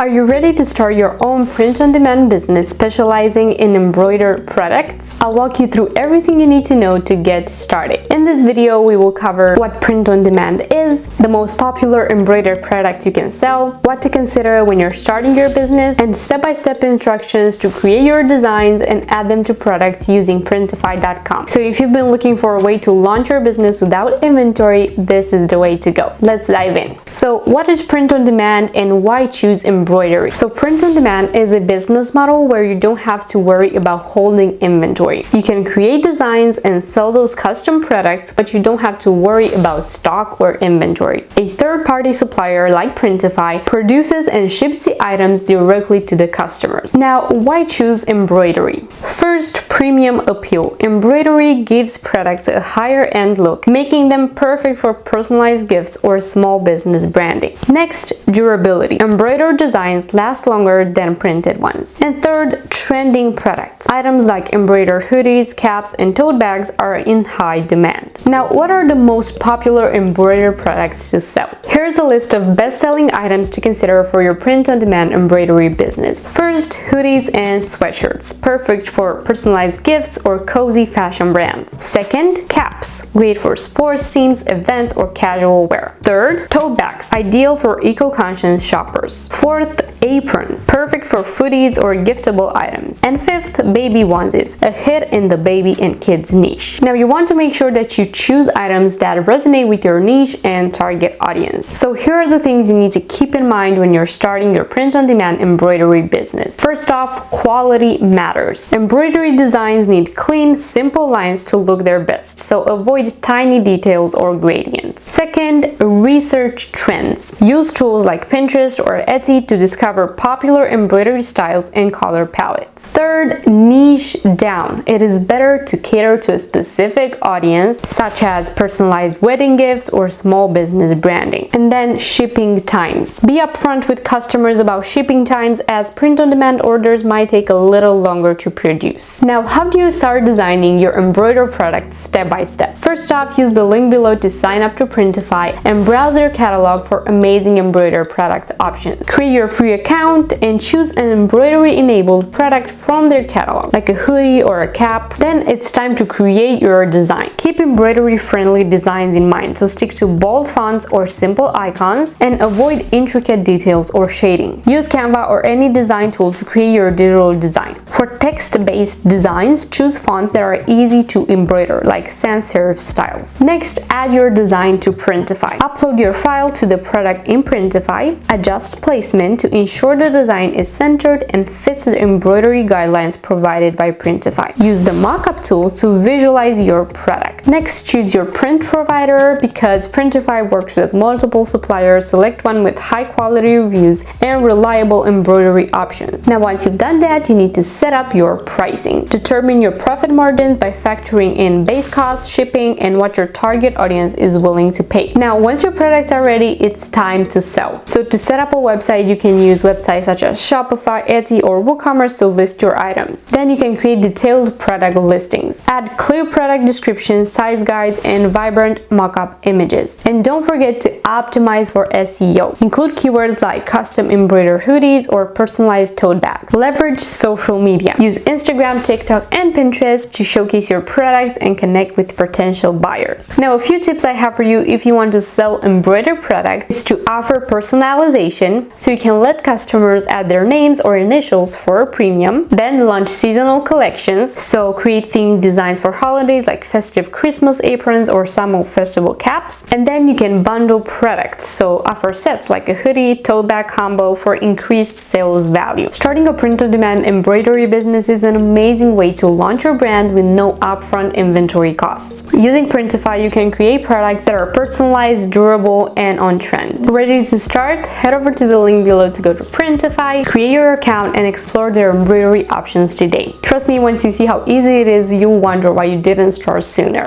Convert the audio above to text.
Are you ready to start your own print-on-demand business specializing in embroidered products? I'll walk you through everything you need to know to get started. In this video, we will cover what print-on-demand is, the most popular embroidered products you can sell, what to consider when you're starting your business, and step-by-step instructions to create your designs and add them to products using Printify.com. So if you've been looking for a way to launch your business without inventory, this is the way to go. Let's dive in. So what is print-on-demand and why choose embroidery? So print-on-demand is a business model where you don't have to worry about holding inventory. You can create designs and sell those custom products, but you don't have to worry about stock or inventory. A third-party supplier like Printify produces and ships the items directly to the customers. Now, why choose embroidery? First, premium appeal. Embroidery gives products a higher end look, making them perfect for personalized gifts or small business branding. Next, durability. Embroidered designs last longer than printed ones. And third, trending products. Items like embroidered hoodies, caps, and tote bags are in high demand. Now, what are the most popular embroidered products to sell? Here's a list of best-selling items to consider for your print-on-demand embroidery business. First, hoodies and sweatshirts, perfect for personalized gifts or cozy fashion brands. Second, caps, great for sports teams, events, or casual wear. Third, tote bags, ideal for eco-conscious shoppers. Fourth, aprons, perfect for foodies or giftable items. And fifth, baby onesies, a hit in the baby and kids niche. Now, you want to make sure that you choose items that resonate with your niche and target audience. So here are the things you need to keep in mind when you're starting your print-on-demand embroidery business. First off, quality matters. Embroidery designs need clean, simple lines to look their best, so avoid tiny details or gradients. Second, research trends. Use tools like Pinterest or Etsy to discover popular embroidery styles and color palettes. Third, niche down. It is better to cater to a specific audience, such as personalized wedding gifts or small business branding. And then shipping times. Be upfront with customers about shipping times, as print-on-demand orders might take a little longer to produce. Now, how do you start designing your embroidered product step by step? First off, use the link below to sign up to Printify and browse their catalog for amazing embroidered product options. Create your free account and choose an embroidery-enabled product from their catalog, like a hoodie or a cap. Then it's time to create your design. Keep embroidery-friendly designs in mind, so stick to bold fonts or simple icons and avoid intricate details or shading. Use Canva or any design tool to create your digital design. For text-based designs, choose fonts that are easy to embroider, like sans serif styles. Next, add your design to Printify. Upload your file to the product in Printify. Adjust placement to ensure the design is centered and fits the embroidery guidelines provided by Printify. Use the mockup tool to visualize your product. Next, choose your print provider. Because Printify works with multiple suppliers, select one with high quality reviews and reliable embroidery options. Now, once you've done that, you need to set up your pricing. Determine your profit margins by factoring in base costs, shipping, and what your target audience is willing to pay. Now, once your products are ready, it's time to sell. So to set up a website, you can use websites such as Shopify, Etsy, or WooCommerce to list your items. Then you can create detailed product listings. Add clear product descriptions, size guides, and vibrant mockup images. And don't forget to optimize for SEO. Include keywords like custom embroidered hoodies or personalized tote bags. Leverage social media. Use Instagram, TikTok, and Pinterest to showcase your products and connect with potential buyers. Now, a few tips I have for you if you want to sell embroidered products is to offer personalization, so you can let customers add their names or initials for a premium. Then launch seasonal collections, so create themed designs for holidays like festive Christmas aprons or summer festival caps. And then you can bundle products, so offer sets like a hoodie, tote bag combo for increased sales value. Starting a print-on-demand embroidery business is an amazing way to launch your brand with no upfront inventory costs. Using Printify, you can create products that are personalized, durable, and on trend. Ready to start? Head over to the link below to go to Printify, create your account, and explore their embroidery options today. Trust me, once you see how easy it is, you'll wonder why you didn't start sooner.